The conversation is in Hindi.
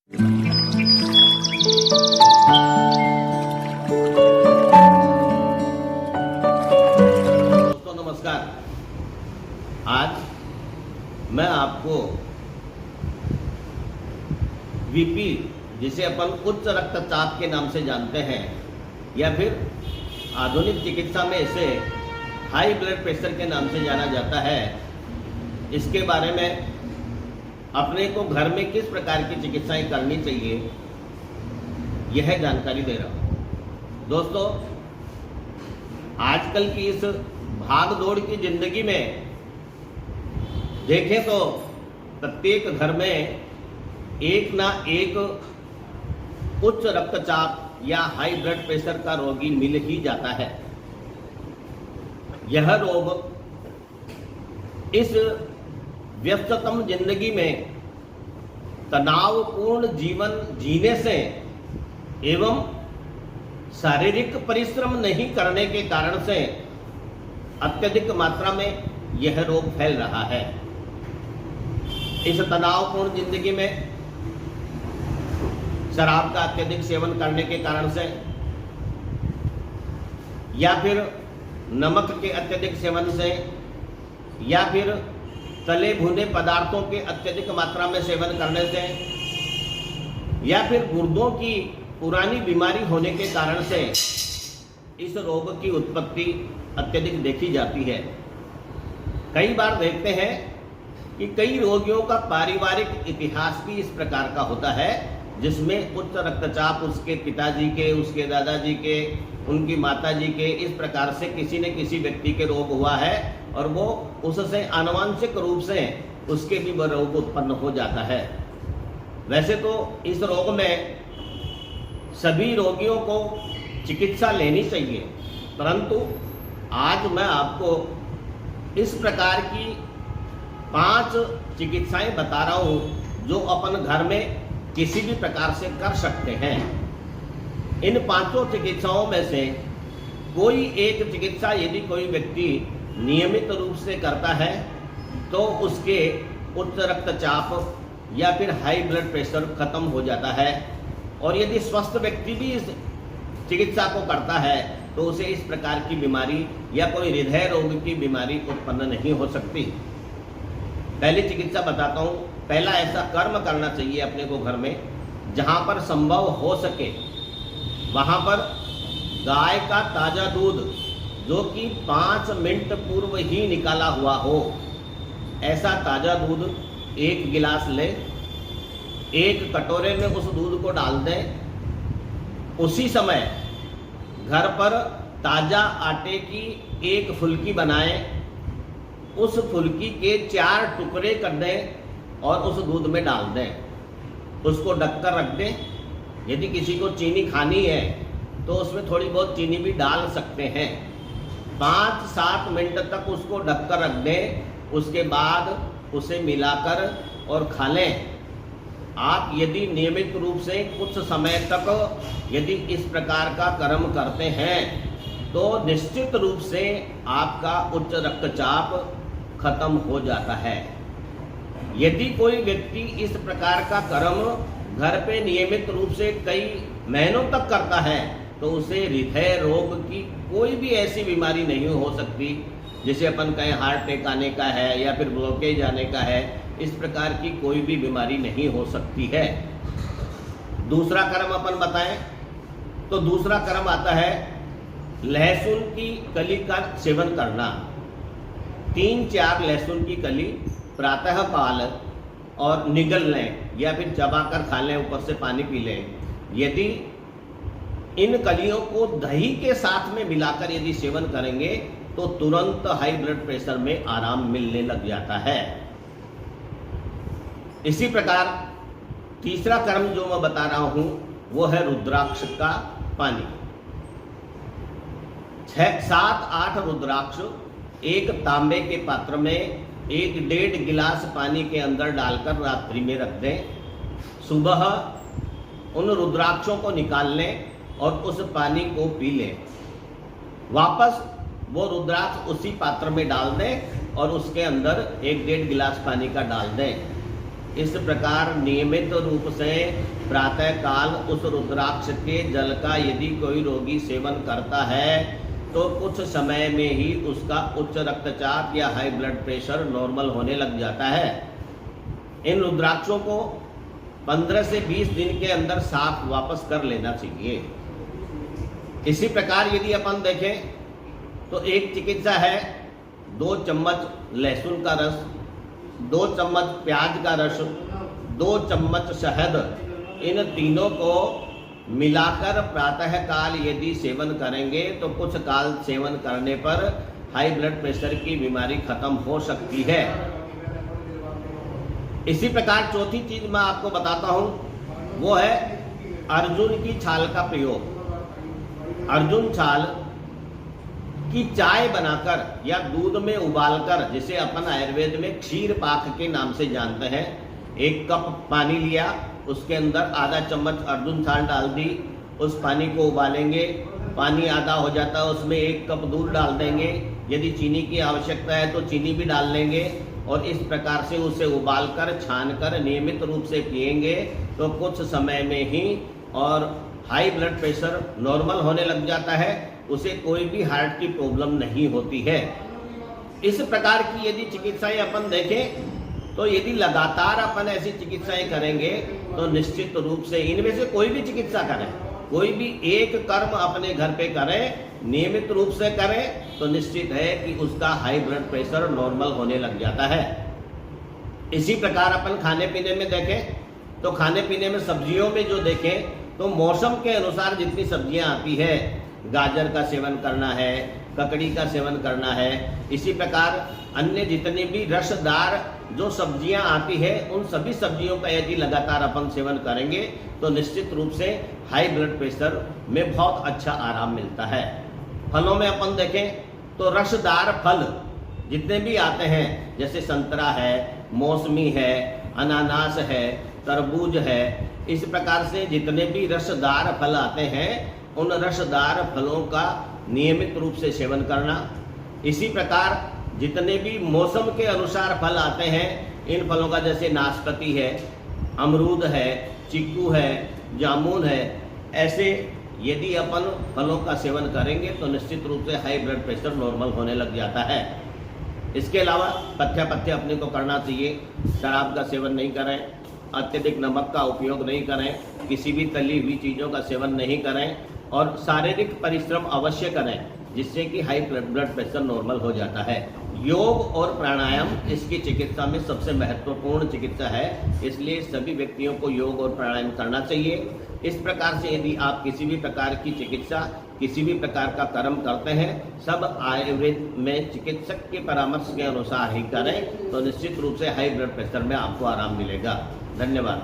दोस्तों नमस्कार। आज मैं आपको बीपी, जिसे अपन उच्च रक्तचाप के नाम से जानते हैं, या फिर आधुनिक चिकित्सा में इसे हाई ब्लड प्रेशर के नाम से जाना जाता है, इसके बारे में अपने को घर में किस प्रकार की चिकित्साएं करनी चाहिए, यह जानकारी दे रहा हूँ। दोस्तों, आजकल की इस भाग दौड़ की जिंदगी में देखें तो प्रत्येक घर में एक ना एक उच्च रक्तचाप या हाई ब्लड प्रेशर का रोगी मिल ही जाता है। यह रोग इस व्यस्ततम जिंदगी में तनावपूर्ण जीवन जीने से एवं शारीरिक परिश्रम नहीं करने के कारण से अत्यधिक मात्रा में यह रोग फैल रहा है। इस तनावपूर्ण जिंदगी में शराब का अत्यधिक सेवन करने के कारण से, या फिर नमक के अत्यधिक सेवन से, या फिर तले भुने पदार्थों के अत्यधिक मात्रा में सेवन करने से, या फिर गुर्दों की पुरानी बीमारी होने के कारण से इस रोग की उत्पत्ति अत्यधिक देखी जाती है। कई बार देखते हैं कि कई रोगियों का पारिवारिक इतिहास भी इस प्रकार का होता है, जिसमें उच्च रक्तचाप उसके पिताजी के, उसके दादाजी के, उनकी माताजी के, इस प्रकार से किसी न किसी व्यक्ति के रोग हुआ है और वो उससे आनुवंशिक रूप से उसके भी वह रोग उत्पन्न हो जाता है। वैसे तो इस रोग में सभी रोगियों को चिकित्सा लेनी चाहिए, परंतु आज मैं आपको इस प्रकार की 5 चिकित्साएं बता रहा हूं जो अपन घर में किसी भी प्रकार से कर सकते हैं। इन 5 चिकित्साओं में से कोई एक चिकित्सा यदि कोई व्यक्ति नियमित रूप से करता है तो उसके उच्च रक्तचाप या फिर हाई ब्लड प्रेशर खत्म हो जाता है, और यदि स्वस्थ व्यक्ति भी इस चिकित्सा को करता है तो उसे इस प्रकार की बीमारी या कोई हृदय रोग की बीमारी उत्पन्न नहीं हो सकती। पहली चिकित्सा बताता हूँ। पहला ऐसा कर्म करना चाहिए अपने को घर में, जहाँ पर संभव हो सके वहाँ पर गाय का ताज़ा दूध, जो कि 5 मिनट पूर्व ही निकाला हुआ हो, ऐसा ताज़ा दूध 1 गिलास ले, 1 कटोरे में उस दूध को डाल दें। उसी समय घर पर ताज़ा आटे की 1 फुल्की बनाएं, उस फुल्की के 4 टुकड़े कर दें और उस दूध में डाल दें। उसको ढककर रख दें। यदि किसी को चीनी खानी है तो उसमें थोड़ी बहुत चीनी भी डाल सकते हैं। 5-7 मिनट तक उसको ढककर रख दें। उसके बाद उसे मिलाकर और खा लें। आप यदि नियमित रूप से कुछ समय तक यदि इस प्रकार का कर्म करते हैं तो निश्चित रूप से आपका उच्च रक्तचाप खत्म हो जाता है। यदि कोई व्यक्ति इस प्रकार का कर्म घर पे नियमित रूप से कई महीनों तक करता है तो उसे हृदय रोग की कोई भी ऐसी बीमारी नहीं हो सकती, जिसे अपन कहें हार्ट अटैक आने का है या फिर ब्लॉकेज आने का है। इस प्रकार की कोई भी बीमारी नहीं हो सकती है। दूसरा कर्म अपन बताएं तो दूसरा कर्म आता है लहसुन की कली का सेवन करना। 3-4 लहसुन की कली प्रातः काल और निगल लें या फिर चबाकर खा लें, ऊपर से पानी पी लें। यदि इन कलियों को दही के साथ में मिलाकर यदि सेवन करेंगे तो तुरंत हाई ब्लड प्रेशर में आराम मिलने लग जाता है। इसी प्रकार तीसरा कर्म जो मैं बता रहा हूं वो है रुद्राक्ष का पानी। 7-8 रुद्राक्ष एक तांबे के पात्र में 1-1.5 गिलास पानी के अंदर डालकर रात्रि में रख दें। सुबह उन रुद्राक्षों को निकाल लें और उस पानी को पी लें। वापस वो रुद्राक्ष उसी पात्र में डाल दें और उसके अंदर 1-1.5 गिलास पानी का डाल दें। इस प्रकार नियमित रूप से प्रातः काल उस रुद्राक्ष के जल का यदि कोई रोगी सेवन करता है तो कुछ समय में ही उसका उच्च रक्तचाप या हाई ब्लड प्रेशर नॉर्मल होने लग जाता है। इन रुद्राक्षों को 15 से 20 दिन के अंदर साफ वापस कर लेना चाहिए। इसी प्रकार यदि अपन देखें तो एक चिकित्सा है 2 चम्मच लहसुन का रस, 2 चम्मच प्याज का रस, 2 चम्मच शहद, इन तीनों को मिलाकर प्रातः काल यदि सेवन करेंगे तो कुछ काल सेवन करने पर हाई ब्लड प्रेशर की बीमारी खत्म हो सकती है। इसी प्रकार चौथी चीज मैं आपको बताता हूं, वो है अर्जुन की छाल का प्रयोग। अर्जुन छाल की चाय बनाकर या दूध में उबालकर, जिसे अपन आयुर्वेद में क्षीर पाक के नाम से जानते हैं, 1 कप पानी लिया, उसके अंदर आधा चम्मच अर्जुन छाल डाल दी, उस पानी को उबालेंगे, पानी आधा हो जाता है उसमें 1 कप दूध डाल देंगे, यदि चीनी की आवश्यकता है तो चीनी भी डाल लेंगे और इस प्रकार से उसे उबालकर छानकर नियमित रूप से पिएंगे तो कुछ समय में ही और हाई ब्लड प्रेशर नॉर्मल होने लग जाता है, उसे कोई भी हार्ट की प्रॉब्लम नहीं होती है। इस प्रकार की यदि चिकित्साएं अपन देखें तो यदि लगातार अपन ऐसी चिकित्साएं करेंगे तो निश्चित रूप से इनमें से कोई भी चिकित्सा करें, कोई भी एक कर्म अपने घर पे करें, नियमित रूप से करें तो निश्चित है कि उसका हाई ब्लड प्रेशर नॉर्मल होने लग जाता है। इसी प्रकार अपन खाने पीने में देखें तो खाने पीने में सब्जियों में जो देखें तो मौसम के अनुसार जितनी सब्जियां आती है, गाजर का सेवन करना है, ककड़ी का सेवन करना है, इसी प्रकार अन्य जितनी भी रसदार जो सब्जियां आती है उन सभी सब्जियों का यदि लगातार अपन सेवन करेंगे तो निश्चित रूप से हाई ब्लड प्रेशर में बहुत अच्छा आराम मिलता है। फलों में अपन देखें तो रसदार फल जितने भी आते हैं, जैसे संतरा है, मौसमी है, अनानास है, तरबूज है, इस प्रकार से जितने भी रसदार फल आते हैं उन रसदार फलों का नियमित रूप से सेवन करना। इसी प्रकार जितने भी मौसम के अनुसार फल आते हैं, इन फलों का जैसे नाशपाती है, अमरूद है, चीकू है, जामुन है, ऐसे यदि अपन फलों का सेवन करेंगे तो निश्चित रूप से हाई ब्लड प्रेशर नॉर्मल होने लग जाता है। इसके अलावा पथ्य अपने को करना चाहिए, शराब का सेवन नहीं करें, अत्यधिक नमक का उपयोग नहीं करें, किसी भी तली हुई चीज़ों का सेवन नहीं करें और शारीरिक परिश्रम अवश्य करें, जिससे कि हाई ब्लड प्रेशर नॉर्मल हो जाता है। योग और प्राणायाम इसकी चिकित्सा में सबसे महत्वपूर्ण चिकित्सा है, इसलिए सभी व्यक्तियों को योग और प्राणायाम करना चाहिए। इस प्रकार से यदि आप किसी भी प्रकार की चिकित्सा, किसी भी प्रकार का कर्म करते हैं, सब आयुर्वेद में चिकित्सक के परामर्श के अनुसार ही करें तो निश्चित रूप से हाई ब्लड प्रेशर में आपको आराम मिलेगा। धन्यवाद।